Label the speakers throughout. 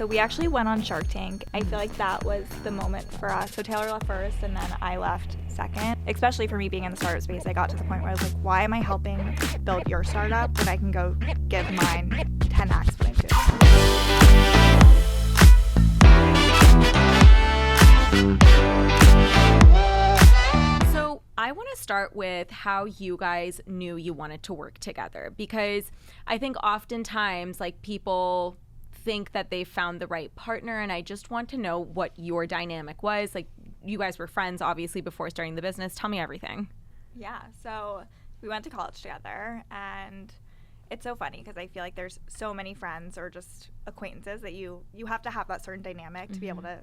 Speaker 1: so we actually went on Shark Tank. I feel like that was the moment for us. So Taylor left first and then I left second. Especially for me being in the startup space, I got to the point where I was like, why am I helping build your startup when I can go give mine 10x what I'm doing?
Speaker 2: So I want to start with how you guys knew you wanted to work together, because I think oftentimes like people think that they found the right partner, and I just want to know what your dynamic was. Like, you guys were friends obviously before starting the business. Tell me everything.
Speaker 1: Yeah, so we went to college together, and it's so funny because I feel like there's so many friends or just acquaintances that you have to have that certain dynamic to be able to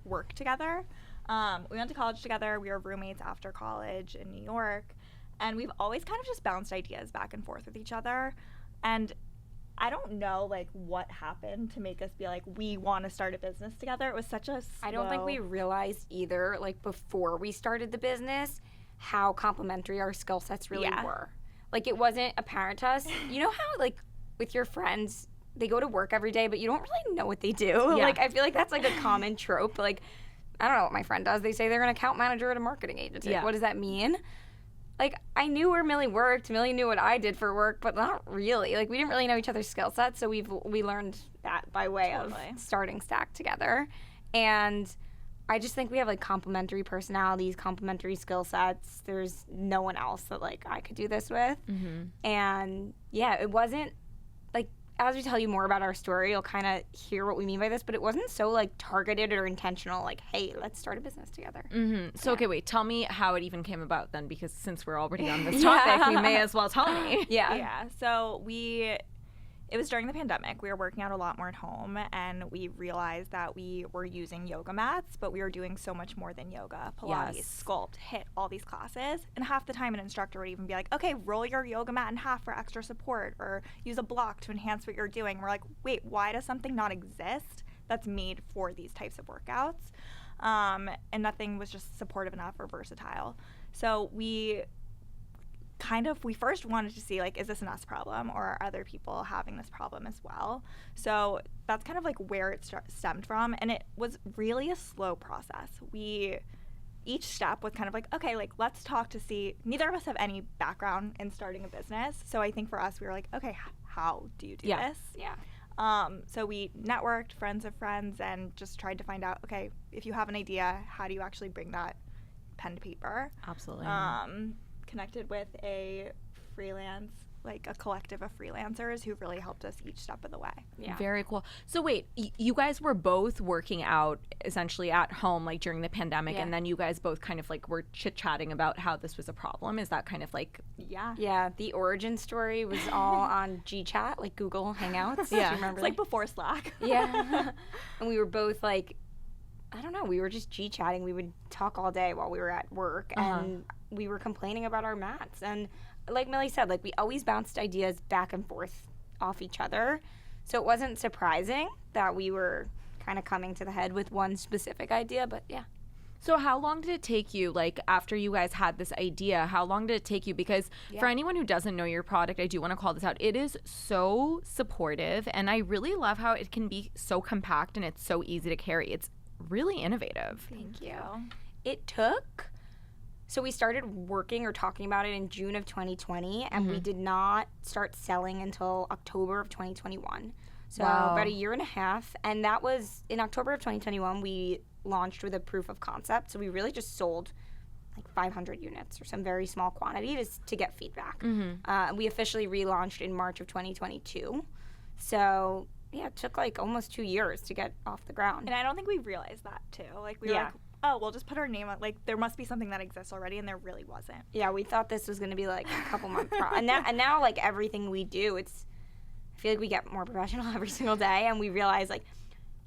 Speaker 1: work together. We went to college together. We were roommates after college in New York, and we've always kind of just bounced ideas back and forth with each other. And I don't know like what happened to make us be like, we want to start a business together. It was such a slow...
Speaker 3: I don't think we realized either, like before we started the business, how complementary our skill sets really were. Like, it wasn't apparent to us. You know how like with your friends, they go to work every day, but you don't really know what they do?
Speaker 2: Yeah.
Speaker 3: Like, I feel like that's like a common trope. Like, I don't know what my friend does. They say they're an account manager at a marketing agency.
Speaker 2: Yeah.
Speaker 3: What does that mean? Like, I knew where Millie worked. Millie knew what I did for work, but not really. Like, we didn't really know each other's skill sets, so we learned that by way of starting Stakt together. And I just think we have, like, complementary personalities, complementary skill sets. There's no one else that, like, I could do this with. And, yeah, it wasn't, like, as we tell you more about our story, you'll kind of hear what we mean by this, but it wasn't so, like, targeted or intentional, like, hey, let's start a business together.
Speaker 2: So, okay, wait, tell me how it even came about then, because since we're already on this topic, you may as well tell me.
Speaker 1: Yeah, so it was during the pandemic. We were working out a lot more at home, and we realized that we were using yoga mats, but we were doing so much more than yoga. Pilates, sculpt, HIIT, all these classes. And half the time an instructor would even be like, okay, roll your yoga mat in half for extra support, or use a block to enhance what you're doing. We're like, wait, why does something not exist that's made for these types of workouts? And nothing was just supportive enough or versatile. So we first wanted to see, like, is this an us problem, or are other people having this problem as well? So that's kind of like where it stemmed from, and it was really a slow process. Each step was kind of like, okay, like, let's talk to see. Neither of us have any background in starting a business, so I think for us, we were like, okay, how do you do this? So we networked, friends of friends, and just tried to find out, okay, if you have an idea, how do you actually bring that pen to paper?
Speaker 2: Absolutely.
Speaker 1: Connected with a collective of freelancers who really helped us each step of the way.
Speaker 3: Yeah.
Speaker 2: Very cool. So wait, you guys were both working out essentially at home, like during the pandemic, and then you guys both kind of like were chit-chatting about how this was a problem. Is that kind of like...
Speaker 3: Yeah, the origin story was all on GChat, like Google Hangouts. Do you remember?
Speaker 1: It's like before Slack.
Speaker 3: Yeah. And we were both like, I don't know, we were just G-chatting. We would talk all day while we were at work, and we were complaining about our mats. And like Millie said, like, we always bounced ideas back and forth off each other. So it wasn't surprising that we were kind of coming to the head with one specific idea, but yeah.
Speaker 2: So how long did it take you, like, after you guys had this idea, how long did it take you? Because for anyone who doesn't know your product, I do want to call this out. It is so supportive, and I really love how it can be so compact and it's so easy to carry. It's really innovative.
Speaker 3: Thank you. It took... So we started working or talking about it in June of 2020, and we did not start selling until October of 2021. So about a year and a half. And that was, in October of 2021, we launched with a proof of concept. So we really just sold like 500 units or some very small quantity to get feedback. We officially relaunched in March of 2022. So yeah, it took like almost 2 years to get off the ground.
Speaker 1: And I don't think we realized that too. Like, we were like, oh, we'll just put our name on, like, there must be something that exists already, and there really wasn't.
Speaker 3: Yeah, we thought this was going to be like a couple months and now like everything we do, I feel like we get more professional every single day, and we realize like,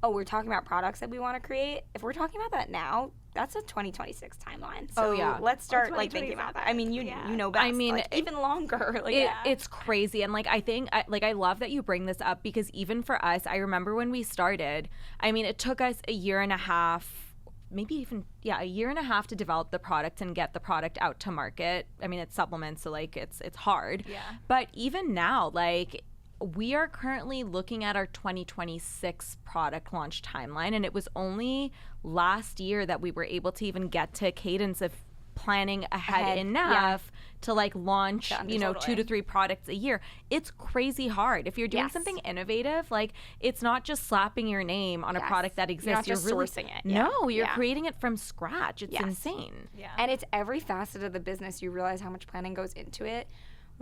Speaker 3: oh, we're talking about products that we want to create. If we're talking about that now, that's a 2026 timeline. So let's start like thinking about that. I mean, you know best.
Speaker 2: I mean,
Speaker 3: like, even longer. Like,
Speaker 2: it's crazy. And like, I think I love that you bring this up, because even for us, I remember when we started, I mean, it took us a year and a half, maybe even a year and a half to develop the product and get the product out to market. I mean, it's supplements, so like it's hard. But even now, like, we are currently looking at our 2026 product launch timeline, and it was only last year that we were able to even get to a cadence of planning ahead enough to like launch, you know, 2 to 3 products a year. It's crazy hard. If you're doing something innovative, like it's not just slapping your name on a product that exists.
Speaker 3: You're not just
Speaker 2: really
Speaker 3: sourcing it.
Speaker 2: No, you're creating it from scratch. It's insane.
Speaker 3: Yeah. And it's every facet of the business. You realize how much planning goes into it.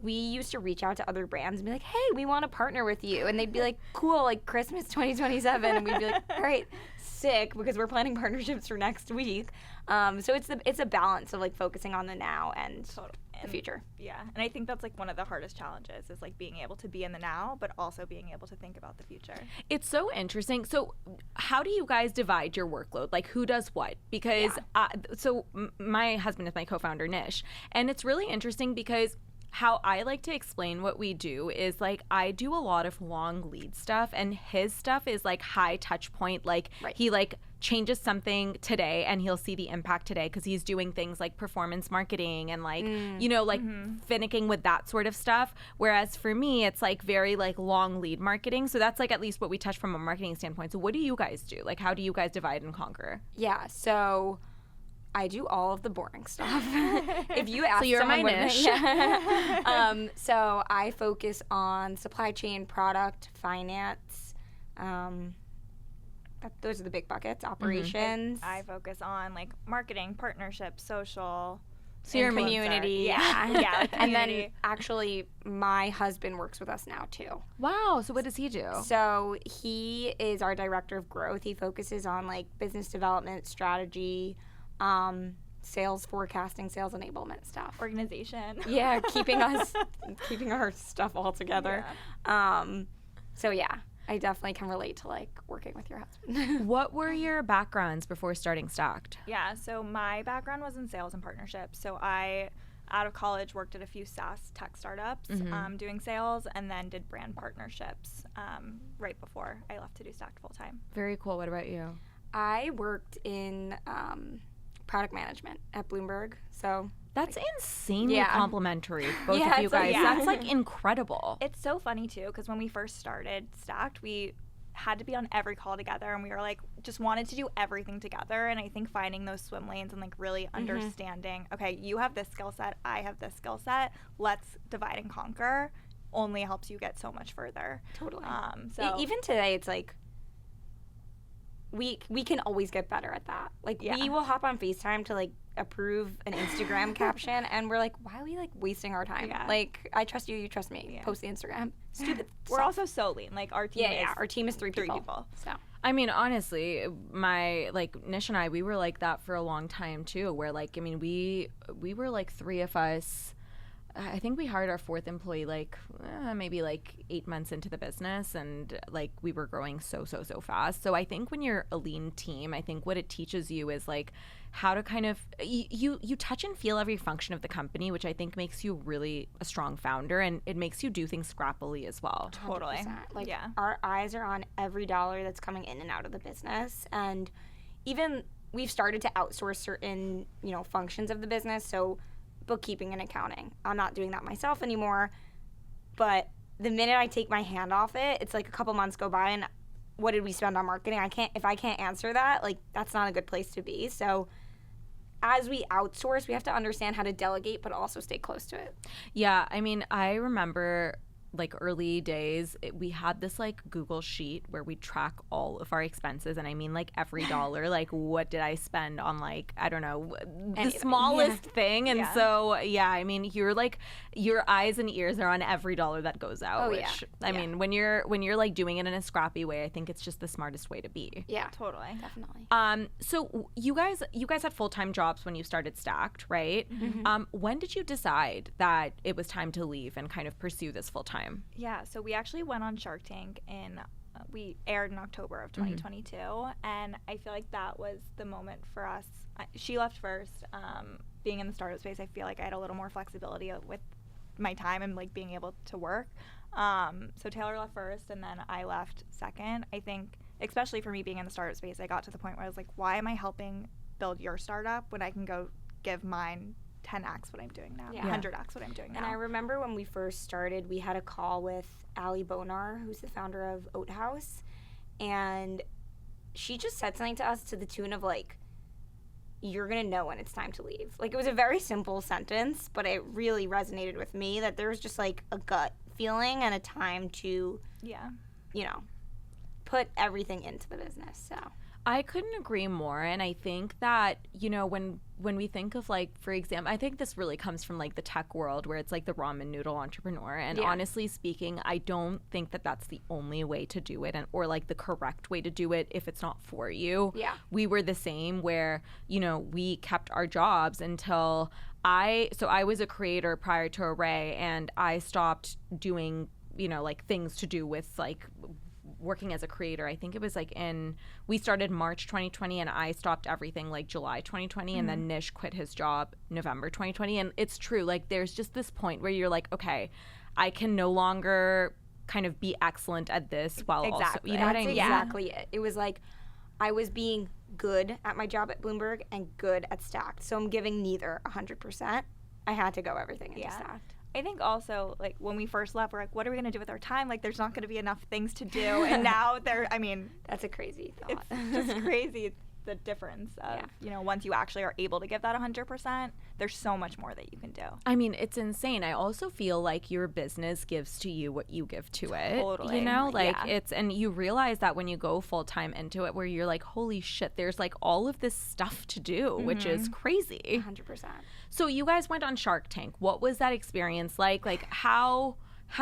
Speaker 3: We used to reach out to other brands and be like, hey, we want to partner with you. And they'd be like, cool, like Christmas 2027. And we'd be like, all right, sick, because we're planning partnerships for next week. So it's a balance of like focusing on the now and the future.
Speaker 1: Yeah. And I think that's like one of the hardest challenges is like being able to be in the now, but also being able to think about the future.
Speaker 2: It's so interesting. So how do you guys divide your workload? Like who does what? Because my husband is my co-founder, Nish. And it's really interesting because how I like to explain what we do is like I do a lot of long lead stuff, and his stuff is like high touch point. Like he like changes something today and he'll see the impact today because he's doing things like performance marketing and like, you know, like finicking with that sort of stuff. Whereas for me, it's like very like long lead marketing. So that's like at least what we touch from a marketing standpoint. So what do you guys do? Like how do you guys divide and conquer?
Speaker 3: Yeah, so I do all of the boring stuff. If you ask
Speaker 2: so you're
Speaker 3: someone,
Speaker 2: my Nish.
Speaker 3: So I focus on supply chain, product, finance. Those are the big buckets. Operations.
Speaker 1: I focus on like marketing, partnerships, social.
Speaker 3: So your community.
Speaker 1: Yeah.
Speaker 3: Like and then actually my husband works with us now too.
Speaker 2: Wow. So what does he do?
Speaker 3: So he is our director of growth. He focuses on like business development, strategy, sales forecasting, sales enablement stuff.
Speaker 1: Organization.
Speaker 3: Yeah, keeping our stuff all together.
Speaker 1: Yeah.
Speaker 3: So yeah, I definitely can relate to like working with your husband.
Speaker 2: What were your backgrounds before starting Stakt?
Speaker 1: Yeah, so my background was in sales and partnerships. So I, out of college, worked at a few SaaS tech startups doing sales, and then did brand partnerships right before I left to do Stakt full time.
Speaker 2: Very cool. What about you?
Speaker 3: I worked in product management at Bloomberg. So
Speaker 2: that's insanely complimentary, both of you guys. That's like incredible.
Speaker 1: It's so funny too, because when we first started Stakt, we had to be on every call together, and we were like, just wanted to do everything together. And I think finding those swim lanes and like really understanding, okay, you have this skill set, I have this skill set, let's divide and conquer, only helps you get so much further.
Speaker 3: Totally.
Speaker 1: So
Speaker 3: even today, it's like, we can always get better at that. Like we will hop on FaceTime to like approve an Instagram caption, and we're like, why are we like wasting our time?
Speaker 1: Yeah.
Speaker 3: Like I trust you, you trust me. Post the Instagram. Stupid.
Speaker 1: We're also so lean. Like our team
Speaker 3: our team is three people. So
Speaker 2: I mean, honestly, my like Nish and I, we were like that for a long time too. Where like, I mean, we were like 3 of us. I think we hired our 4th employee like maybe like 8 months into the business, and like we were growing so fast. So I think when you're a lean team, I think what it teaches you is like how to kind of you touch and feel every function of the company, which I think makes you really a strong founder, and it makes you do things scrappily as well.
Speaker 1: Totally.
Speaker 3: 100%. Like our eyes are on every dollar that's coming in and out of the business, and even we've started to outsource certain functions of the business. So bookkeeping and accounting. I'm not doing that myself anymore, but the minute I take my hand off it, it's like a couple months go by and what did we spend on marketing? If I can't answer that, like that's not a good place to be. So as we outsource, we have to understand how to delegate but also stay close to it.
Speaker 2: Yeah, I mean, I remember like early days, we had this like Google sheet where we track all of our expenses, and I mean like every dollar, like what did I spend on, like, I don't know, the smallest thing. And so I mean, you're like your eyes and ears are on every dollar that goes out, I mean, when you're like doing it in a scrappy way, I think it's just the smartest way to be.
Speaker 3: Yeah,
Speaker 1: totally.
Speaker 3: Definitely.
Speaker 2: So you guys had full-time jobs when you started Stakt, right? When did you decide that it was time to leave and kind of pursue this full-time?
Speaker 1: Yeah, so we actually went on Shark Tank we aired in October of 2022, and I feel like that was the moment for us. She left first. Being in the startup space, I feel like I had a little more flexibility with my time and like being able to work. So Taylor left first, and then I left second. I think, especially for me being in the startup space, I got to the point where I was like, why am I helping build your startup when I can go give mine 10x what I'm doing now,
Speaker 3: Yeah.
Speaker 1: 100x what I'm doing now.
Speaker 3: And I remember when we first started, we had a call with Ali Bonar, who's the founder of Oat House, and she just said something to us to the tune of like, you're gonna know when it's time to leave. Like, it was a very simple sentence, but it really resonated with me that there was just like a gut feeling and a time to, you know, put everything into the business. So
Speaker 2: I couldn't agree more. And I think that, you know, when we think of like, for example, I think this really comes from like the tech world where it's like the ramen noodle entrepreneur. And honestly speaking, I don't think that that's the only way to do it, and or like the correct way to do it if it's not for you.
Speaker 3: Yeah.
Speaker 2: We were the same where, you know, we kept our jobs until I was a creator prior to Array, and I stopped doing, you know, like things to do with like working as a creator. I think it was like we started March 2020 and I stopped everything like July 2020, and then Nish quit his job November 2020. And it's true, like there's just this point where you're like, okay, I can no longer kind of be excellent at this while also, you know what I mean?
Speaker 3: Exactly it. It was like I was being good at my job at Bloomberg and good at Stakt. So I'm giving neither 100%. I had to go everything into Stakt.
Speaker 1: I think also, like, when we first left, we're like, what are we going to do with our time? Like, there's not going to be enough things to do. And now
Speaker 3: that's a crazy thought.
Speaker 1: It's just crazy, the difference of, you know, once you actually are able to give that 100%, there's so much more that you can do.
Speaker 2: I mean, it's insane. I also feel like your business gives to you what you give to it.
Speaker 1: Totally.
Speaker 2: You know, like and you realize that when you go full time into it, where you're like, holy shit, there's like all of this stuff to do, which is crazy.
Speaker 3: 100%.
Speaker 2: So you guys went on Shark Tank. What was that experience like? Like how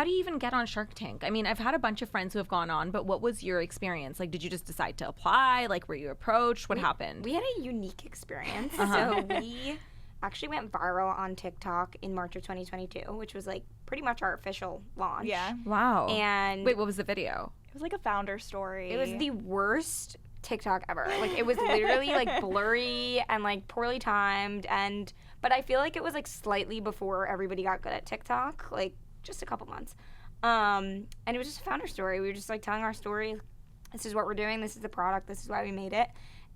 Speaker 2: do you even get on Shark Tank? I mean, I've had a bunch of friends who have gone on, but what was your experience? Like, did you just decide to apply? Like, were you approached? What happened?
Speaker 3: We had a unique experience. So we actually went viral on TikTok in March of 2022, which was like pretty much our official launch.
Speaker 1: Yeah.
Speaker 2: Wow.
Speaker 3: And
Speaker 2: wait, what was the video?
Speaker 1: It was like a founder story.
Speaker 3: It was the worst TikTok ever. Like, it was literally like blurry and like poorly timed, but I feel like it was like slightly before everybody got good at TikTok, like just a couple months. And it was just a founder story. We were just like telling our story. This is what we're doing. This is the product. This is why we made it.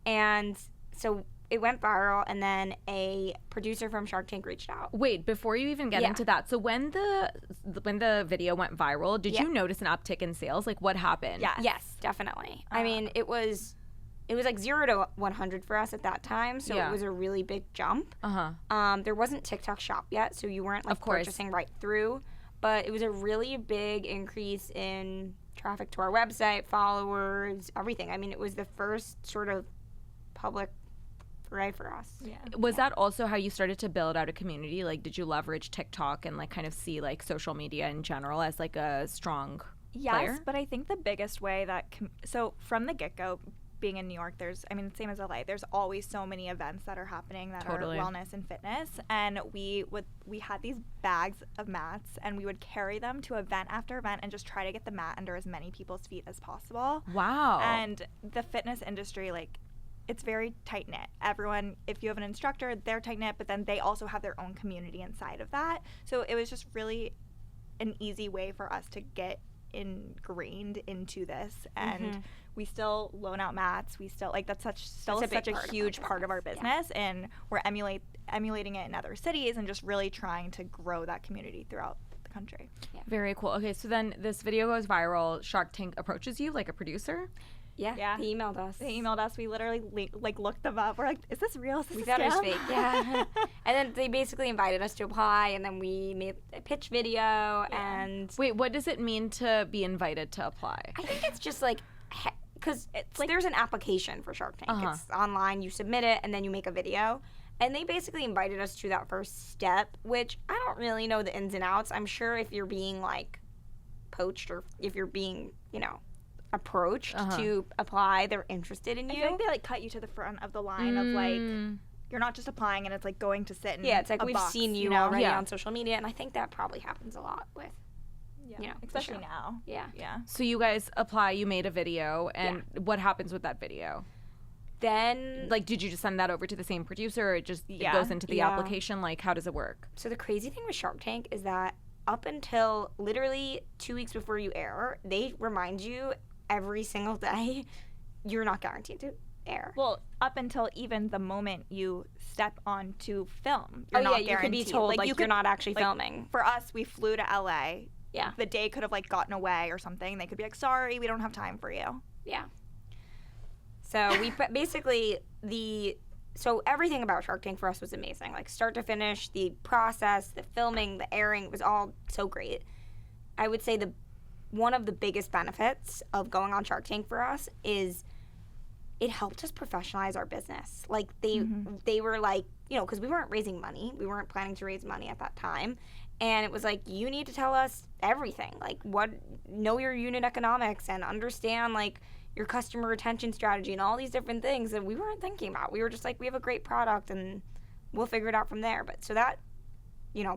Speaker 3: And so it went viral, and then a producer from Shark Tank reached out.
Speaker 2: Wait, before you even get into that, so when the video went viral, did you notice an uptick in sales? Like, what happened?
Speaker 3: Yes, definitely. I mean, it was like 0 to 100 for us at that time, so it was a really big jump. There wasn't TikTok Shop yet, so you weren't like purchasing right through, but it was a really big increase in traffic to our website, followers, everything. I mean, it was the first sort of public foray for us.
Speaker 2: Was that also how you started to build out a community? Like, did you leverage TikTok and like kind of see like social media in general as like a strong player?
Speaker 1: But I think the biggest way that so from the get-go, being in New York, same as LA, there's always so many events that are happening that are wellness and fitness, and we had these bags of mats, and we would carry them to event after event and just try to get the mat under as many people's feet as possible.
Speaker 2: Wow.
Speaker 1: And the fitness industry, like, it's very tight-knit. Everyone, if you have an instructor, they're tight-knit, but then they also have their own community inside of that. So it was just really an easy way for us to get ingrained into this, and we still loan out mats. We still that's such a huge part of our business, and we're emulating it in other cities and just really trying to grow that community throughout the country.
Speaker 2: Very cool. Okay, so then this video goes viral. Shark Tank approaches you, like a producer.
Speaker 3: Yeah, they emailed us.
Speaker 1: We literally looked them up. We're like, is this real? Is this
Speaker 3: we
Speaker 1: a
Speaker 3: thought it was
Speaker 1: scam?
Speaker 3: fake. Yeah. And then they basically invited us to apply, and then we made a pitch video. And
Speaker 2: wait, what does it mean to be invited to apply?
Speaker 3: I think it's just like, because it's like, there's an application for Shark Tank. It's online. You submit it, and then you make a video. And they basically invited us to that first step, which I don't really know the ins and outs. I'm sure if you're being like poached, or if you're being, approached to apply, they're interested in you.
Speaker 1: I feel like they cut you to the front of the line of like, you're not just applying and it's like going to sit in
Speaker 3: it's like
Speaker 1: a
Speaker 3: we've
Speaker 1: box,
Speaker 3: seen you already on social media, and I think that probably happens a lot with
Speaker 1: especially now.
Speaker 2: So you guys apply, you made a video, and what happens with that video?
Speaker 3: Then,
Speaker 2: like, did you just send that over to the same producer, or it just it goes into the application? Like, how does it work?
Speaker 3: So the crazy thing with Shark Tank is that up until literally 2 weeks before you air, they remind you every single day you're not guaranteed to air.
Speaker 1: Well, up until even the moment you step on to film, you're not
Speaker 3: you
Speaker 1: guaranteed.
Speaker 3: could be told you're not actually filming.
Speaker 1: For us, we flew to LA.
Speaker 3: Yeah.
Speaker 1: The day could have gotten away or something. They could be like, sorry, we don't have time for you.
Speaker 3: Yeah. So we basically so everything about Shark Tank for us was amazing. Like start to finish, the process, the filming, the airing was all so great. I would say one of the biggest benefits of going on Shark Tank for us is it helped us professionalize our business. Like they were like, because we weren't raising money. We weren't planning to raise money at that time. And it was like, you need to tell us everything. Like know your unit economics and understand like your customer retention strategy and all these different things that we weren't thinking about. We were just like, we have a great product and we'll figure it out from there. But so that,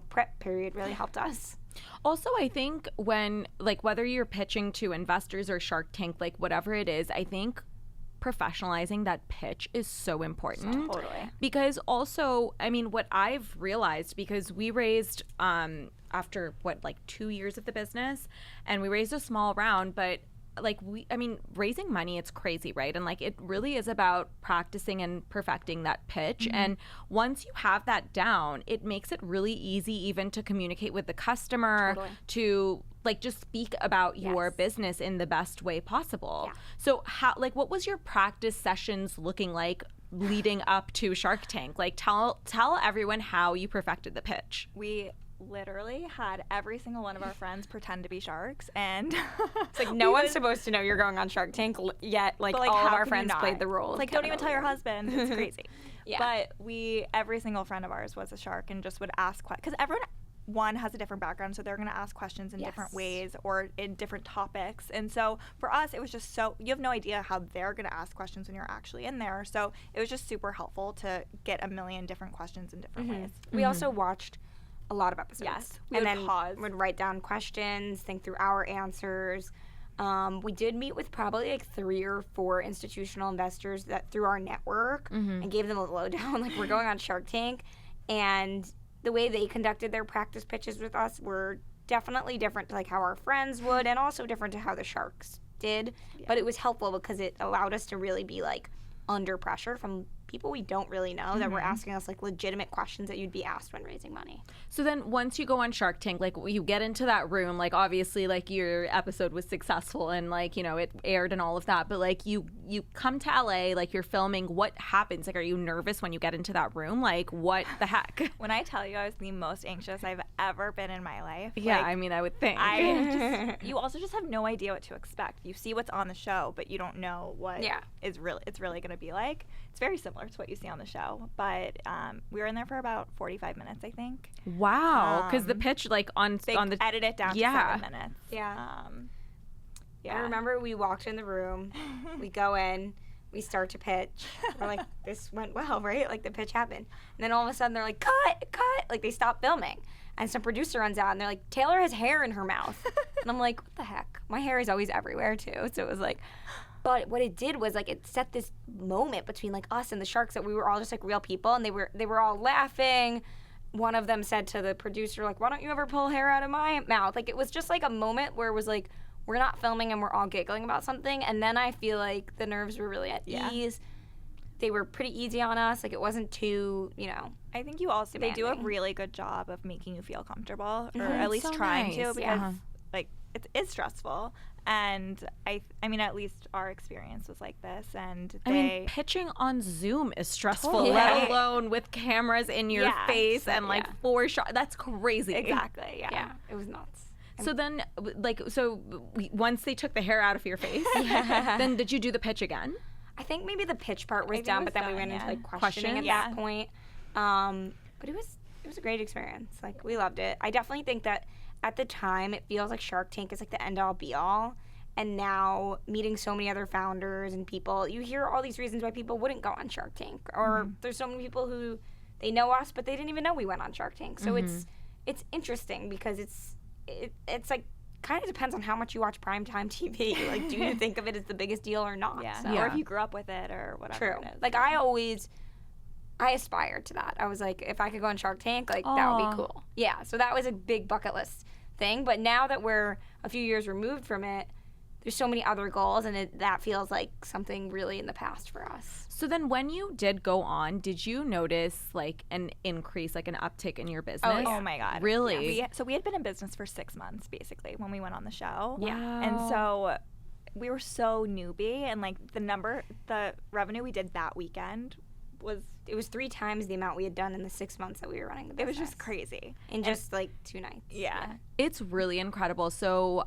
Speaker 3: prep period really helped us.
Speaker 2: Also, I think when, whether you're pitching to investors or Shark Tank, whatever it is, I think professionalizing that pitch is so important.
Speaker 1: Totally.
Speaker 2: Because also, what I've realized, because we raised, after 2 years of the business, and we raised a small round, but raising money, it's crazy, right? And it really is about practicing and perfecting that pitch. Mm-hmm. And once you have that down, it makes it really easy even to communicate with the customer, to just speak about your business in the best way possible. Yeah. So how, what was your practice sessions looking like leading up to Shark Tank? Tell everyone how you perfected the pitch.
Speaker 1: We literally had every single one of our friends pretend to be sharks, and
Speaker 3: it's no one's supposed to know you're going on Shark Tank yet. All of our friends played the role.
Speaker 1: It's don't even tell your husband. It's crazy. Yeah. But every single friend of ours was a shark and just would ask questions, because everyone has a different background, so they're going to ask questions in different ways or in different topics. And so for us, it was just you have no idea how they're going to ask questions when you're actually in there. So it was just super helpful to get a million different questions in different ways.
Speaker 3: We also watched a lot of episodes.
Speaker 1: Yes.
Speaker 3: And then would write down questions, think through our answers. We did meet with probably 3 or 4 institutional investors that through our network and gave them a lowdown, we're going on Shark Tank. And the way they conducted their practice pitches with us were definitely different to how our friends would, and also different to how the sharks did. Yeah. But it was helpful because it allowed us to really be under pressure from people we don't really know that were asking us legitimate questions that you'd be asked when raising money.
Speaker 2: So then once you go on Shark Tank, you get into that room, obviously your episode was successful and it aired and all of that, but you come to LA, you're filming. What happens? Are you nervous when you get into that room? What the heck?
Speaker 1: When I tell you I was the most anxious I've ever been in my life.
Speaker 2: Yeah, I would think.
Speaker 1: You also just have no idea what to expect. You see what's on the show, but you don't know what it's really going to be like. It's very similar to what you see on the show, but we were in there for about 45 minutes, I think.
Speaker 2: Wow, because the pitch
Speaker 1: they edit it down to 7 minutes.
Speaker 3: Yeah. I remember we walked in the room, we go in, we start to pitch. We're like, this went well, right? The pitch happened. And then all of a sudden they're like, cut! They stop filming. And some producer runs out and they're like, Taylor has hair in her mouth. And I'm like, what the heck? My hair is always everywhere too. So it was but what it did was it set this moment between us and the sharks that we were all just real people, and they were all laughing. One of them said to the producer why don't you ever pull hair out of my mouth? It was just a moment where it was we're not filming and we're all giggling about something. And then I feel the nerves were really at ease. They were pretty easy on us. It wasn't too,
Speaker 1: I think you also demanding. They do a really good job of making you feel comfortable, or at least trying to, because it is stressful. And I mean, at least our experience was like this. And
Speaker 2: pitching on Zoom is stressful, let alone with cameras in your face and 4 shots. That's crazy.
Speaker 1: Exactly.
Speaker 3: Yeah. It was nuts.
Speaker 2: So then, once they took the hair out of your face, then did you do the pitch again?
Speaker 3: I think maybe the pitch part was done, but then we went into questioning at that point. But it was a great experience. We loved it. I definitely think that at the time it feels like Shark Tank is the end all be all. And now meeting so many other founders and people, you hear all these reasons why people wouldn't go on Shark Tank. Or there's so many people who they know us, but they didn't even know we went on Shark Tank. So it's interesting because it's kind of depends on how much you watch primetime TV. Do you think of it as the biggest deal or not?
Speaker 1: Yeah. So. Or if you grew up with it or whatever.
Speaker 3: True. It is. I aspired to that. I was if I could go on Shark Tank, that would be cool. Yeah. So that was a big bucket list thing. But now that we're a few years removed from it, there's so many other goals, and that feels like something really in the past for us.
Speaker 2: So then when you did go on, did you notice like an increase, like an uptick in your business?
Speaker 1: Oh my God.
Speaker 2: Really?
Speaker 1: Yeah. So we had been in business for 6 months basically when we went on the show.
Speaker 2: Wow.
Speaker 1: And so we were so newbie, and like the revenue we did that weekend was
Speaker 3: 3 times the amount we had done in the 6 months that we were running the business.
Speaker 1: It was just crazy.
Speaker 3: In just like 2 nights.
Speaker 1: Yeah.
Speaker 2: It's really incredible. So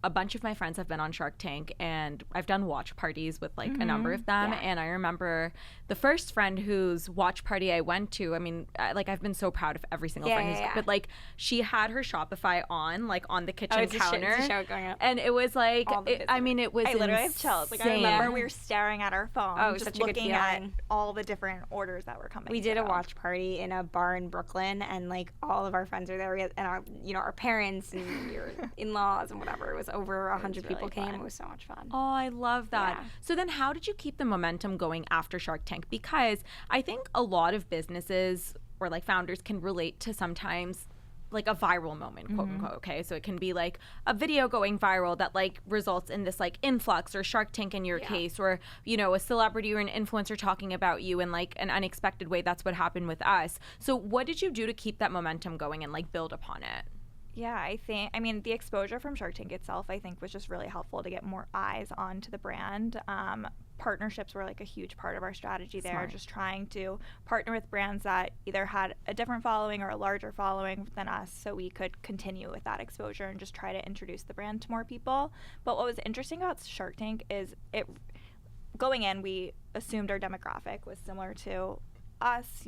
Speaker 2: a bunch of my friends have been on Shark Tank, and I've done watch parties with like a number of them.
Speaker 3: Yeah.
Speaker 2: And I remember the first friend whose watch party I went to, I mean, like I've been so proud of every single friend who's, but like she had her Shopify on, like on the kitchen counter.
Speaker 3: It's a show going up.
Speaker 2: And it was like, I mean, it was
Speaker 1: I literally have chills. Like I remember we were staring at our phone, just looking at all the different orders that were coming.
Speaker 3: We did a watch party in a bar in Brooklyn, and like all of our friends were there, and our parents and your in-laws and whatever. It was over 100 people came. It was so much fun.
Speaker 2: Oh, I love that.
Speaker 3: Yeah.
Speaker 2: So then how did you keep the momentum going after Shark Tank? Because I think a lot of businesses or like founders can relate to sometimes like a viral moment, quote unquote. Okay, so it can be like a video going viral that like results in this like influx, or Shark Tank in your case, or a celebrity or an influencer talking about you in like an unexpected way. That's what happened with us. So what did you do to keep that momentum going and like build upon it?
Speaker 1: Yeah, I mean, the exposure from Shark Tank itself, I think, was just really helpful to get more eyes onto the brand. Partnerships were like a huge part of our strategy there.
Speaker 2: Smart.
Speaker 1: Just trying to partner with brands that either had a different following or a larger following than us, so we could continue with that exposure and just try to introduce the brand to more people. But what was interesting about Shark Tank is going in, we assumed our demographic was similar to us,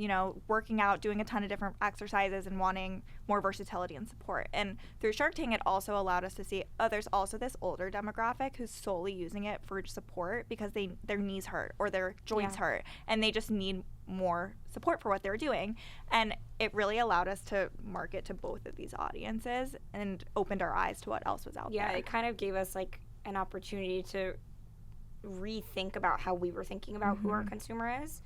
Speaker 1: working out, doing a ton of different exercises and wanting more versatility and support. And through Shark Tank, it also allowed us to see, there's also this older demographic who's solely using it for support because their knees hurt or their joints hurt, and they just need more support for what they're doing. And it really allowed us to market to both of these audiences and opened our eyes to what else was out there.
Speaker 3: Yeah, it kind of gave us like an opportunity to rethink about how we were thinking about who our consumer is.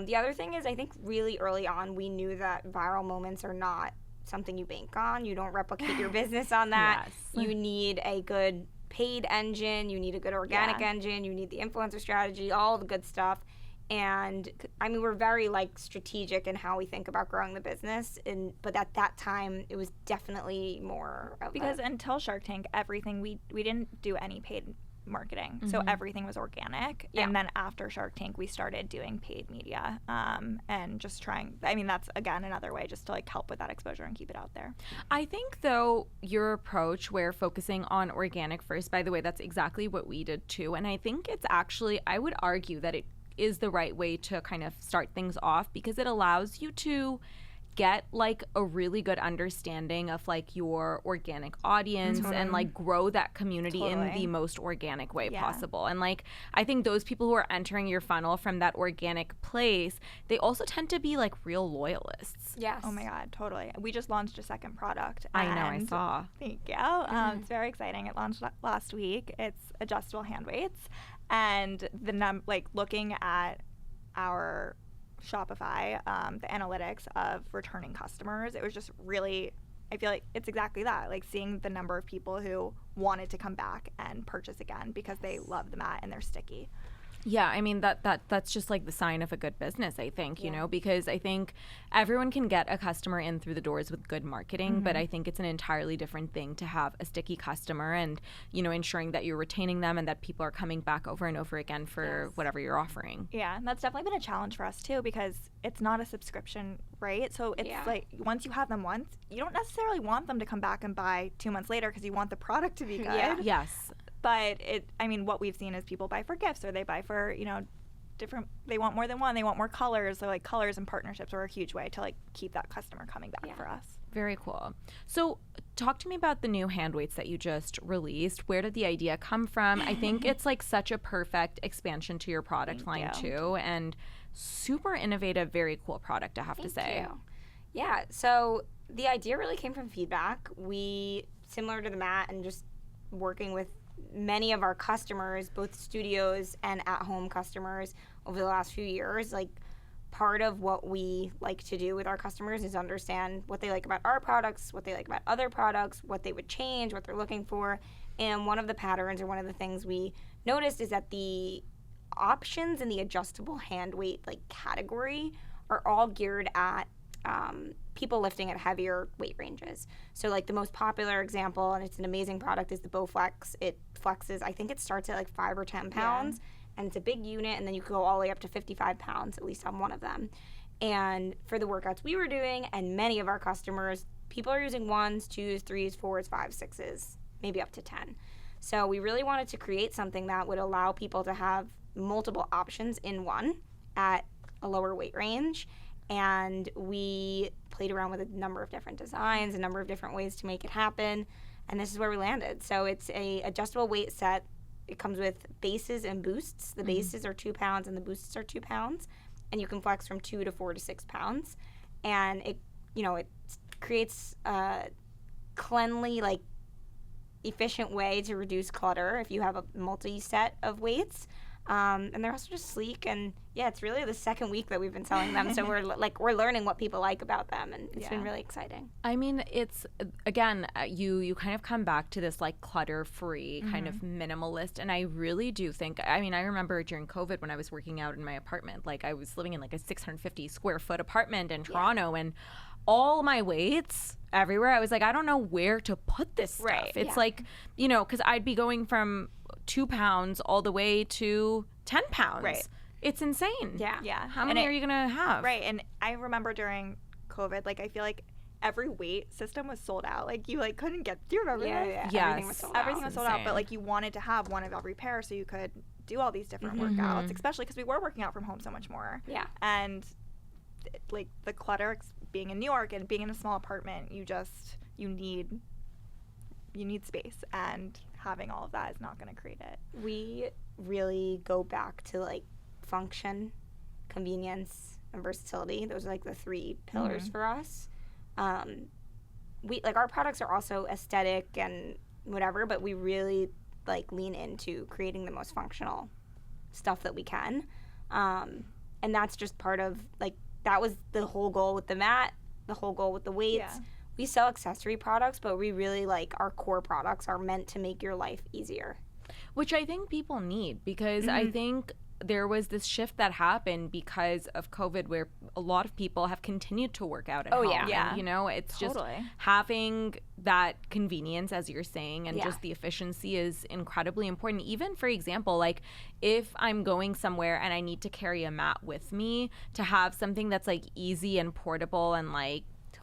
Speaker 3: The other thing is, I think really early on, we knew that viral moments are not something you bank on. You don't replicate your business on that.
Speaker 2: Yes.
Speaker 3: You need a good paid engine. You need a good organic engine. You need the influencer strategy, all the good stuff. And I mean, we're very like strategic in how we think about growing the business. But at that time, it was definitely more of
Speaker 1: because until Shark Tank, everything we didn't do any paid marketing, so everything was organic. And then after Shark Tank, we started doing paid media, and just trying. I mean, that's again another way just to like help with that exposure and keep it out there.
Speaker 2: I think though your approach where focusing on organic first, by the way, that's exactly what we did too. And I think it's actually, I would argue that it is the right way to kind of start things off, because it allows you to get like a really good understanding of like your organic audience and like grow that community in the most organic way possible. And like I think those people who are entering your funnel from that organic place, they also tend to be like real loyalists.
Speaker 3: Yes.
Speaker 1: Oh my God, totally. We just launched a second product.
Speaker 2: I know, I saw.
Speaker 1: Thank you. It's very exciting. It launched last week. It's adjustable hand weights, and looking at our Shopify, the analytics of returning customers, it was just really, I feel like it's exactly that, like seeing the number of people who wanted to come back and purchase again because they love the mat and they're sticky.
Speaker 2: Yeah, I mean that's just like the sign of a good business, I think, because I think everyone can get a customer in through the doors with good marketing, but I think it's an entirely different thing to have a sticky customer and, ensuring that you're retaining them and that people are coming back over and over again for whatever you're offering.
Speaker 1: Yeah, and that's definitely been a challenge for us too, because it's not a subscription, right? So it's like once you have them once, you don't necessarily want them to come back and buy 2 months later because you want the product to be good.
Speaker 2: Yes.
Speaker 1: But what we've seen is people buy for gifts, or they buy for, different, they want more than one, they want more colors. So like colors and partnerships are a huge way to like keep that customer coming back for us.
Speaker 2: Very cool. So talk to me about the new hand weights that you just released. Where did the idea come from? I think it's like such a perfect expansion to your product line too, and super innovative, very cool product, I have to say.
Speaker 3: Thank you. Yeah, so the idea really came from feedback. We, similar to the mat and just working with many of our customers, both studios and at-home customers over the last few years, like part of what we like to do with our customers is understand what they like about our products, what they like about other products, what they would change, what they're looking for, And one of the patterns, or one of the things we noticed, is that the options in the adjustable hand weight category are all geared at people lifting at heavier weight ranges. So the most popular example, and it's an amazing product, is the Bowflex. It flexes, I think it starts at 5 or 10 pounds, and it's a big unit, and then you can go all the way up to 55 pounds, at least on one of them. And for the workouts we were doing, and many of our customers, people are using 1s, 2s, 3s, 4s, 5s, 6s, maybe up to 10. So we really wanted to create something that would allow people to have multiple options in one at a lower weight range. And we played around with a number of different designs, a number of different ways to make it happen, and this is where we landed. So it's a adjustable weight set. It comes with bases and boosts. The bases are 2 pounds and the boosts are 2 pounds, and you can flex from 2 to 4 to 6 pounds. And it creates a cleanly, efficient way to reduce clutter if you have a multi-set of weights. And they're also just sleek, and it's really the second week that we've been selling them, so we're learning what people like about them, and it's been really exciting.
Speaker 2: I mean, it's, again, you kind of come back to this clutter-free kind of minimalist, and I really do think, I remember during COVID when I was working out in my apartment, I was living in a 650 square foot apartment in Toronto, and all my weights everywhere, I was I don't know where to put this stuff.
Speaker 1: Right.
Speaker 2: It's because I'd be going from 2 pounds all the way to 10 pounds.
Speaker 1: Right.
Speaker 2: It's insane.
Speaker 1: Yeah.
Speaker 2: How many are you going to have?
Speaker 1: Right. And I remember during COVID, I feel every weight system was sold out. You couldn't get, do you remember that?
Speaker 2: Yes.
Speaker 3: Everything was sold out.
Speaker 1: Everything was sold out, but you wanted to have one of every pair so you could do all these different workouts, especially because we were working out from home so much more.
Speaker 3: Yeah.
Speaker 1: And the clutter, being in New York and being in a small apartment, you need space, and having all of that is not going to create it.
Speaker 3: We really go back to function, convenience, and versatility. Those are the 3 pillars for us. We our products are also aesthetic and whatever, but we really lean into creating the most functional stuff that we can. And that's just part of that was the whole goal with the mat, the whole goal with the weights.
Speaker 1: Yeah.
Speaker 3: We sell accessory products, but we really our core products are meant to make your life easier.
Speaker 2: Which I think people need, because I think there was this shift that happened because of COVID where a lot of people have continued to work out at home.
Speaker 1: Yeah.
Speaker 2: And, it's
Speaker 1: Totally.
Speaker 2: just having that convenience, as you're saying, and just the efficiency is incredibly important. Even, for example, if I'm going somewhere and I need to carry a mat with me, to have something that's easy and portable and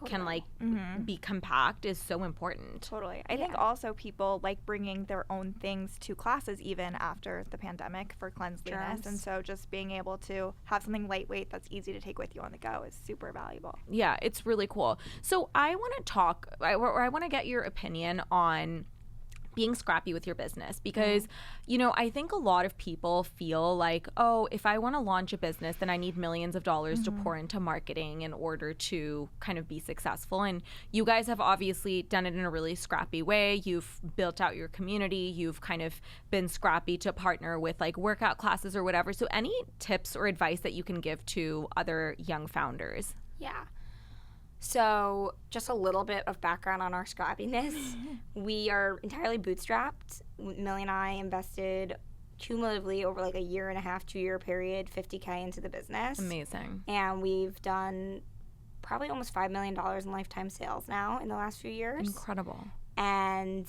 Speaker 2: can be compact is so important.
Speaker 1: Totally. I think also people like bringing their own things to classes even after the pandemic for cleanliness.
Speaker 3: Germs.
Speaker 1: And so just being able to have something lightweight that's easy to take with you on the go is super valuable.
Speaker 2: Yeah, it's really cool. So I want to talk, I want to get your opinion on being scrappy with your business, because I think a lot of people feel if I want to launch a business, then I need millions of dollars to pour into marketing in order to kind of be successful. And you guys have obviously done it in a really scrappy way. You've built out your community. You've kind of been scrappy to partner with workout classes or whatever. So any tips or advice that you can give to other young founders?
Speaker 3: Yeah. So just a little bit of background on our scrappiness. We are entirely bootstrapped. Millie and I invested cumulatively over a year and a half, 2-year period, $50K into the business.
Speaker 2: Amazing.
Speaker 3: And we've done probably almost $5 million in lifetime sales now in the last few years.
Speaker 2: Incredible.
Speaker 3: And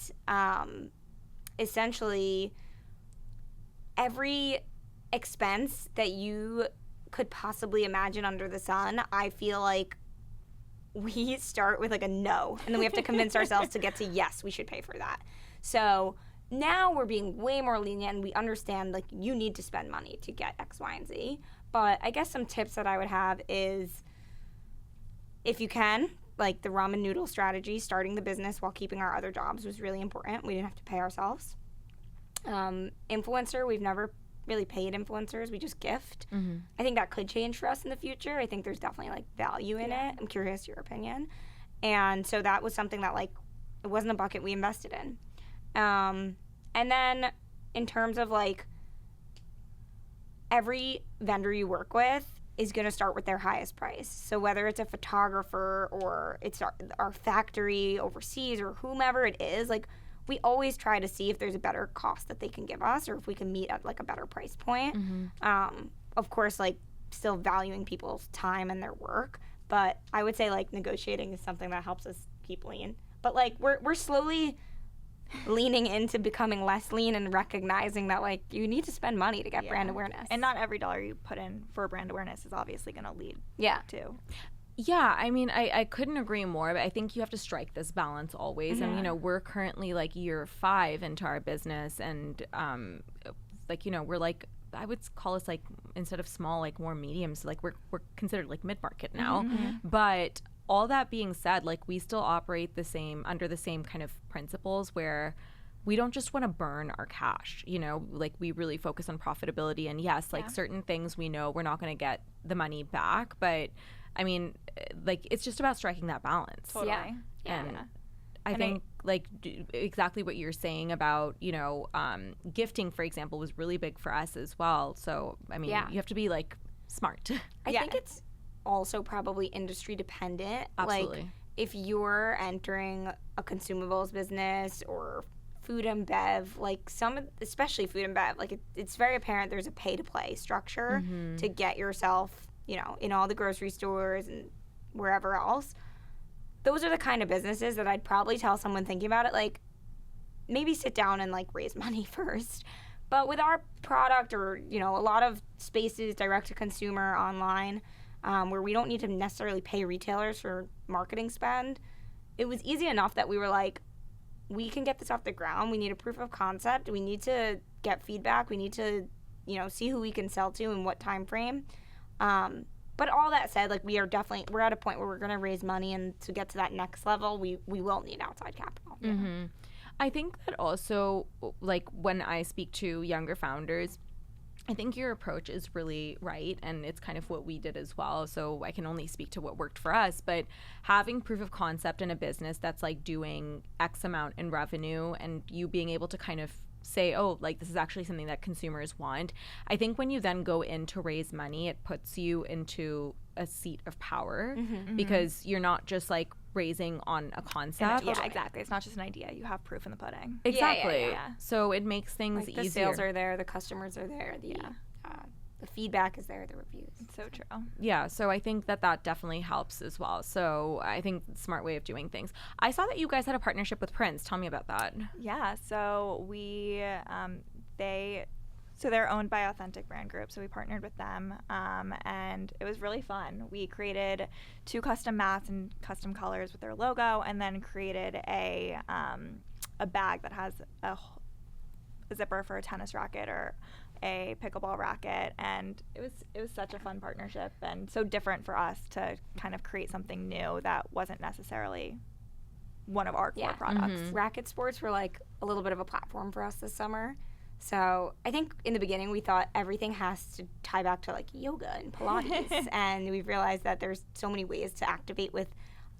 Speaker 3: essentially every expense that you could possibly imagine under the sun, I feel we start with a no, and then we have to convince ourselves to get to yes, we should pay for that. So now we're being way more lenient, and we understand you need to spend money to get X, Y, and Z. But I guess some tips that I would have is, if you can, the ramen noodle strategy, starting the business while keeping our other jobs was really important. We didn't have to pay ourselves. Influencer, we've never really paid influencers, we just gift. I think that could change for us in the future. I think there's definitely value in it. I'm curious your opinion. And so that was something that it wasn't a bucket we invested in. And then in terms of every vendor you work with is going to start with their highest price. So whether it's a photographer or it's our factory overseas or whomever it is, we always try to see if there's a better cost that they can give us or if we can meet at like a better price point. Of course, like still valuing people's time and their work, but I would say like negotiating is something that helps us keep lean. But like we're slowly leaning into becoming less lean and recognizing that like you need to spend money to get brand awareness.
Speaker 1: And not every dollar you put in for brand awareness is obviously going to lead to.
Speaker 2: Yeah, I mean, I couldn't agree more, but I think you have to strike this balance always. And, you know, we're currently like year 5 into our business, and like, you know, we're like, I would call us like, instead of small, like more medium, so like we're considered like mid-market now. But all that being said, like we still operate under the same kind of principles where we don't just want to burn our cash, you know, like we really focus on profitability. And yes, like certain things we know we're not going to get the money back, but I mean, like it's just about striking that balance.
Speaker 1: Totally.
Speaker 2: And I think like exactly what you're saying about, you know, gifting, for example, was really big for us as well. So, I mean, you have to be like smart.
Speaker 3: I think it's also probably industry dependent.
Speaker 2: Absolutely.
Speaker 3: Like if you're entering a consumables business or food and bev, like especially food and bev, like it's very apparent there's a pay to play structure to get yourself, you know, in all the grocery stores and wherever else. Those are the kind of businesses that I'd probably tell someone thinking about it, like maybe sit down and like raise money first. But with our product, or, you know, a lot of spaces direct to consumer online, where we don't need to necessarily pay retailers for marketing spend, it was easy enough that we were like, we can get this off the ground. We need a proof of concept. We need to get feedback. We need to, you know, see who we can sell to and what time frame. But all that said, like we're at a point where we're going to raise money, and to get to that next level, we will need outside capital.
Speaker 2: I think that also, like when I speak to younger founders, I think your approach is really right, and it's kind of what we did as well. So I can only speak to what worked for us, but having proof of concept in a business that's like doing X amount in revenue, and you being able to kind of say, oh, like this is actually something that consumers want. I think when you then go in to raise money, it puts you into a seat of power, because you're not just like raising on a concept.
Speaker 1: Yeah, exactly. It's not just an idea. You have proof in the pudding.
Speaker 2: Exactly. So it makes things
Speaker 3: like
Speaker 2: easier.
Speaker 3: The sales are there, the customers are there, the feedback is there, the reviews.
Speaker 1: It's so true.
Speaker 2: Yeah, so I think that definitely helps as well. So I think it's a smart way of doing things. I saw that you guys had a partnership with Prince. Tell me about that.
Speaker 1: Yeah, so they're owned by Authentic Brand Group, so we partnered with them, and it was really fun. We created 2 custom mats and custom colors with their logo, and then created a bag that has a zipper for a tennis racket or a pickleball racket, and it was such a fun partnership and so different for us to kind of create something new that wasn't necessarily one of our core products.
Speaker 3: Racket sports were like a little bit of a platform for us this summer. So I think in the beginning we thought everything has to tie back to like yoga and Pilates, and we've realized that there's so many ways to activate with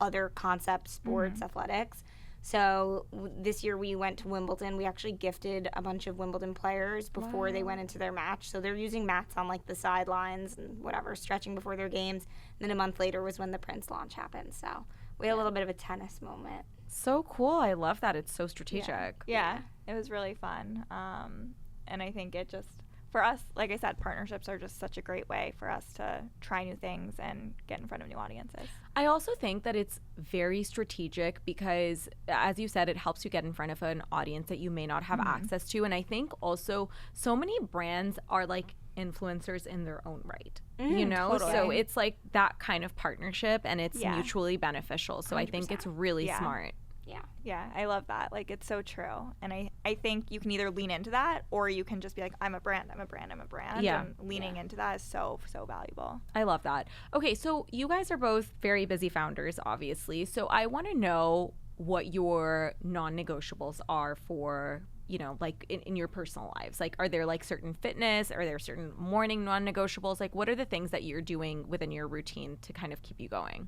Speaker 3: other concept sports, athletics. So this year we went to Wimbledon. We actually gifted a bunch of Wimbledon players before they went into their match. So they're using mats on like the sidelines and whatever, stretching before their games. And then a month later was when the Prince launch happened. So we had a little bit of a tennis moment.
Speaker 2: So cool. I love that. It's so strategic.
Speaker 1: Yeah, it was really fun. And I think it just, for us, like I said, partnerships are just such a great way for us to try new things and get in front of new audiences.
Speaker 2: I also think that it's very strategic because, as you said, it helps you get in front of an audience that you may not have access to. And I think also so many brands are like influencers in their own right, you know?
Speaker 1: Totally.
Speaker 2: So it's like that kind of partnership, and it's mutually beneficial. So 100%. I think it's really smart.
Speaker 1: Yeah, I love that. Like, it's so true. And I think you can either lean into that, or you can just be like, I'm a brand.
Speaker 2: Yeah.
Speaker 1: And leaning into that is so, so valuable.
Speaker 2: I love that. Okay, so you guys are both very busy founders, obviously. So I want to know what your non-negotiables are for, you know, like in your personal lives. Like, are there like certain fitness? Are there certain morning non-negotiables? Like, what are the things that you're doing within your routine to kind of keep you going?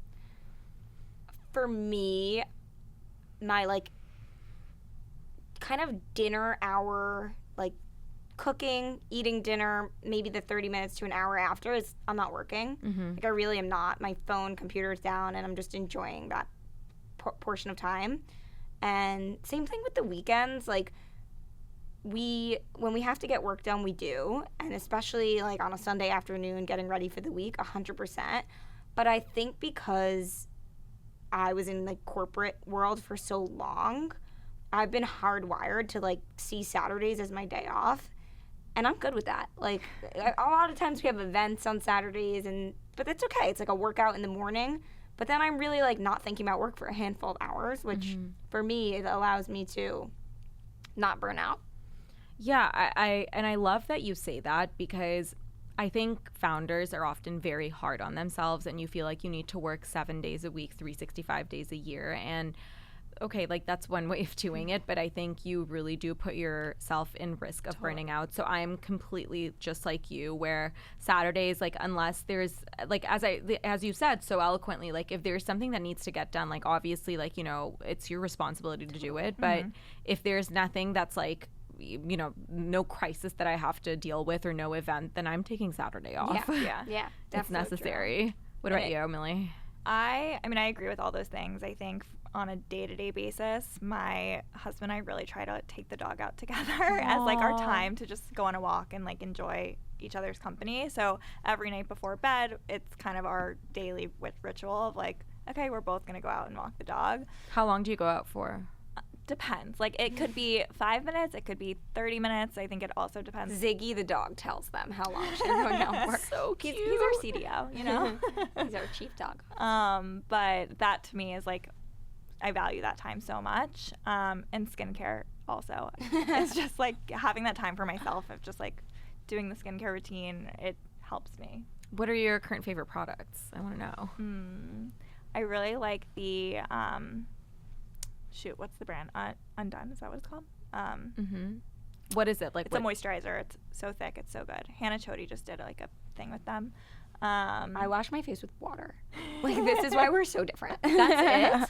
Speaker 3: For me, my like kind of dinner hour, like cooking, eating dinner, maybe the 30 minutes to an hour after is I'm not working. Like I really am not. My phone, computer's down, and I'm just enjoying that portion of time. And same thing with the weekends. Like, when we have to get work done, we do. And especially, like, on a Sunday afternoon, getting ready for the week, 100%. But I think because I was in, like, corporate world for so long, I've been hardwired to, like, see Saturdays as my day off. And I'm good with that. Like, a lot of times we have events on Saturdays, but that's okay. It's like a workout in the morning. But then I'm really, like, not thinking about work for a handful of hours, which for me, it allows me to not burn out.
Speaker 2: Yeah, I love that you say that, because I think founders are often very hard on themselves, and you feel like you need to work 7 days a week, 365 days a year. And okay, like, that's one way of doing it, but I think you really do put yourself in risk of burning out. So I'm completely just like you, where Saturdays, like, unless there's, like, as you said so eloquently, like, if there's something that needs to get done, like, obviously, like, you know, it's your responsibility to do it. But if there's nothing that's, like, you know, no crisis that I have to deal with, or no event, then I'm taking Saturday off.
Speaker 3: Yeah,
Speaker 2: it's necessary.
Speaker 3: True.
Speaker 2: What about you, Millie?
Speaker 1: I mean, I agree with all those things. I think on a day-to-day basis, my husband and I really try to take the dog out together as, like, our time to just go on a walk and, like, enjoy each other's company. So every night before bed, it's kind of our daily ritual of, like, okay, we're both going to go out and walk the dog.
Speaker 2: How long do you go out for?
Speaker 1: Depends. Like, it could be 5 minutes, it could be 30 minutes. I think it also depends.
Speaker 3: Ziggy the dog tells them how long she's going out for.
Speaker 2: So cute.
Speaker 1: He's our CDO, you know?
Speaker 3: He's our chief dog.
Speaker 1: But that to me is, like, I value that time so much. And skincare also. It's just, like, having that time for myself of just, like, doing the skincare routine, it helps me.
Speaker 2: What are your current favorite products? I want to know.
Speaker 1: I really like the... what's the brand? Undone, is that what it's called?
Speaker 2: What is it? Like,
Speaker 1: it's a moisturizer. It's so thick. It's so good. Hannah Chody just did, like, a thing with them.
Speaker 3: I wash my face with water. Like, this is why we're so different.
Speaker 2: That's it?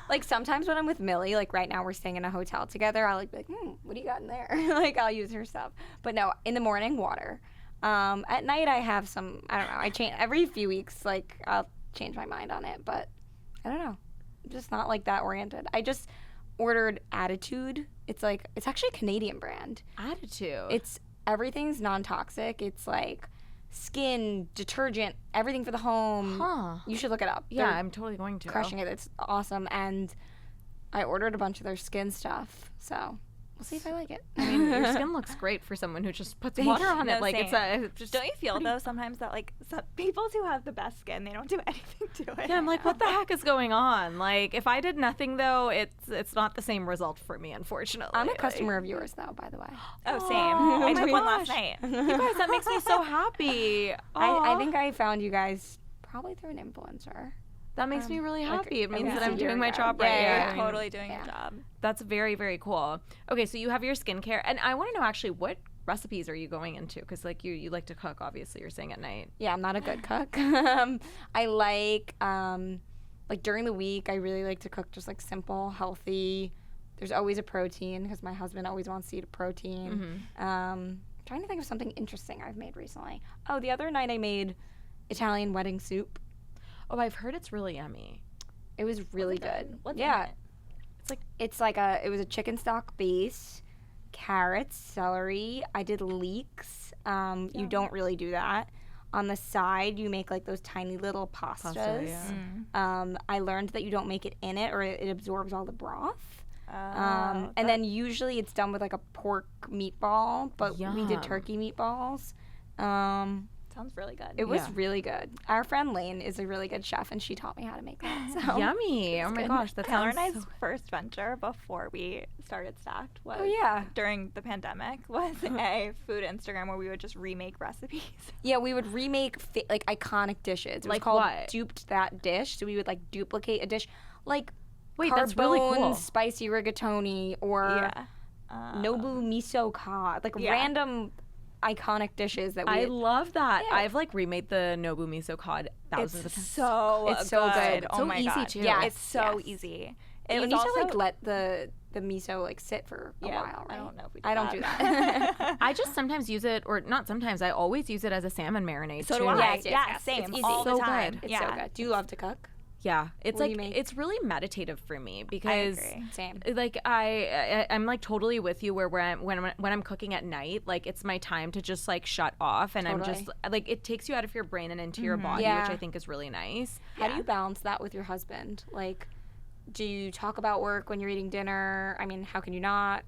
Speaker 3: Like, sometimes when I'm with Millie, like, right now we're staying in a hotel together, I'll, like, be like, what do you got in there? Like, I'll use her stuff. But no, in the morning, water. At night, I have some, I don't know, I change every few weeks, like, I'll change my mind on it. But I don't know. I'm just not, like, that oriented. I just ordered Attitude. It's, like, it's actually a Canadian brand.
Speaker 2: Attitude.
Speaker 3: Everything's non-toxic. It's, like, skin, detergent, everything for the home. You should look it up.
Speaker 2: Yeah, I'm totally going to.
Speaker 3: Crushing it. It's awesome. And I ordered a bunch of their skin stuff. So we'll see if I like it.
Speaker 2: I mean, your skin looks great for someone who just puts water on it. Like,
Speaker 1: same.
Speaker 2: it's just.
Speaker 1: Don't you feel, though, sometimes that, like, some people who have the best skin, they don't do anything to it?
Speaker 2: Yeah, I'm like, what the heck is going on? Like, if I did nothing, though, it's not the same result for me, unfortunately.
Speaker 3: I'm a customer of yours, though, by the way.
Speaker 1: Oh, same. I took one last night.
Speaker 2: You guys, that makes me so happy.
Speaker 3: I think I found you guys probably through an influencer.
Speaker 2: That makes me really happy. It means
Speaker 3: yeah.
Speaker 2: that I'm doing my job right.
Speaker 1: Yeah, you're totally doing your job.
Speaker 2: That's very, very cool. Okay, so you have your skincare, and I want to know actually what recipes are you going into? Because, like, you like to cook, obviously. You're saying at night.
Speaker 3: Yeah, I'm not a good cook. I like during the week, I really like to cook just, like, simple, healthy. There's always a protein because my husband always wants to eat a protein. I'm trying to think of something interesting I've made recently. Oh, the other night I made Italian wedding soup.
Speaker 2: Oh, I've heard it's really yummy.
Speaker 3: It was really good.
Speaker 1: What's
Speaker 3: yeah.
Speaker 1: in it?
Speaker 3: It was a chicken stock base, carrots, celery. I did leeks. You don't really do that. On the side, you make, like, those tiny little pastas. I learned that you don't make it in it or it absorbs all the broth. And then usually it's done with, like, a pork meatball, but we did turkey meatballs.
Speaker 1: Sounds really good.
Speaker 3: It was really good. Our friend Lane is a really good chef, and she taught me how to make that. So.
Speaker 2: Yummy. Oh, my gosh. That
Speaker 1: Taylor
Speaker 2: sounds
Speaker 1: and I's first venture before we started Stakt was during the pandemic was a food Instagram where we would just remake recipes.
Speaker 3: Yeah, we would remake, like, iconic dishes. It was
Speaker 2: like
Speaker 3: called
Speaker 2: what?
Speaker 3: Duped That Dish. So we would, like, duplicate a dish. Like,
Speaker 2: wait,
Speaker 3: Carbone
Speaker 2: that's really cool.
Speaker 3: Spicy rigatoni or Nobu miso cod. Like, random iconic dishes that we
Speaker 2: I love that. Yeah. I've, like, remade the Nobu miso cod thousands of times.
Speaker 1: It's so good.
Speaker 2: Oh, my God.
Speaker 3: Too.
Speaker 1: Yeah, it's so easy.
Speaker 3: You need to, like, let the miso, like, sit for a while, right?
Speaker 1: I don't know if we
Speaker 3: I don't do that.
Speaker 2: I just sometimes use it, or not sometimes, I always use it as a salmon marinade,
Speaker 1: so
Speaker 2: too.
Speaker 1: do I.
Speaker 3: Yes,
Speaker 1: same.
Speaker 3: It's easy.
Speaker 1: all the time.
Speaker 2: Good.
Speaker 3: It's so good. Do you love to cook?
Speaker 2: Yeah, it's
Speaker 3: What do you
Speaker 2: like
Speaker 3: make?
Speaker 2: it's really meditative for me
Speaker 1: I
Speaker 2: because
Speaker 1: agree.
Speaker 3: Same.
Speaker 2: like I'm like totally with you where when I'm cooking at night, like it's my time to just like shut off, and I'm just like it takes you out of your brain and into your body,
Speaker 3: Yeah.
Speaker 2: which I think is really nice.
Speaker 3: How do you balance that with your husband? Like, do you talk about work when you're eating dinner? I mean, how can you not?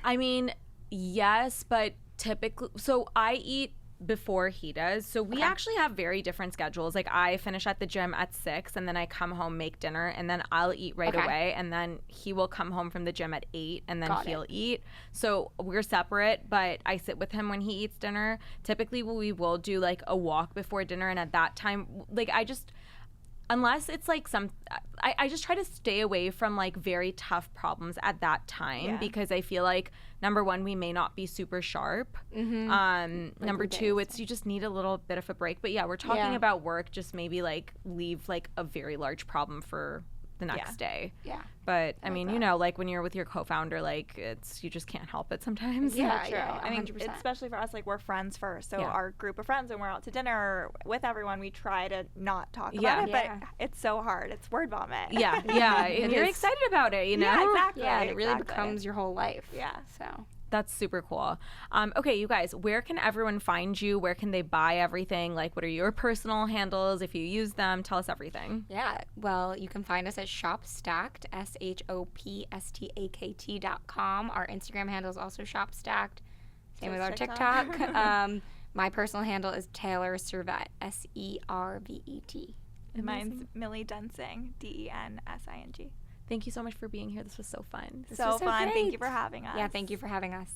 Speaker 2: I mean, yes, but typically, so I eat before he does. So we actually have very different schedules. Like I finish at the gym at 6 and then I come home, make dinner, and then I'll eat right away. And then he will come home from the gym at 8 and then he'll eat. So we're separate, but I sit with him when he eats dinner. Typically we will do like a walk before dinner, and at that time, like unless it's like I just try to stay away from like very tough problems at that time because I feel like number one, we may not be super sharp. Number two, it's you just need a little bit of a break. But yeah, we're talking about work, just maybe like leave like a very large problem for the next day.
Speaker 3: Yeah.
Speaker 2: But I mean, you know, like when you're with your co-founder, like you just can't help it sometimes.
Speaker 1: Yeah, true.
Speaker 3: Yeah,
Speaker 1: I mean,
Speaker 3: 100%.
Speaker 1: especially for us, like we're friends first. So our group of friends, when we're out to dinner with everyone, we try to not talk about it, but it's so hard. It's word vomit.
Speaker 2: Yeah, and you're excited about it, you know?
Speaker 1: Yeah, exactly.
Speaker 3: Yeah, and it really becomes your whole life.
Speaker 1: Yeah.
Speaker 3: So
Speaker 2: that's super cool. Okay, you guys, where can everyone find you? Where can they buy everything? Like, what are your personal handles? If you use them, tell us everything.
Speaker 3: yeah, well, you can find us at shopstakt, shopstakt.com. Our Instagram handle is also shopstakt. Same with our TikTok. My personal handle is Taylor Servet, Servet.
Speaker 1: And mine's Millie Densing, Densing.
Speaker 2: Thank you so much for being here. This was so fun.
Speaker 1: So fun. Thank you for having us.
Speaker 3: Yeah, thank you for having us.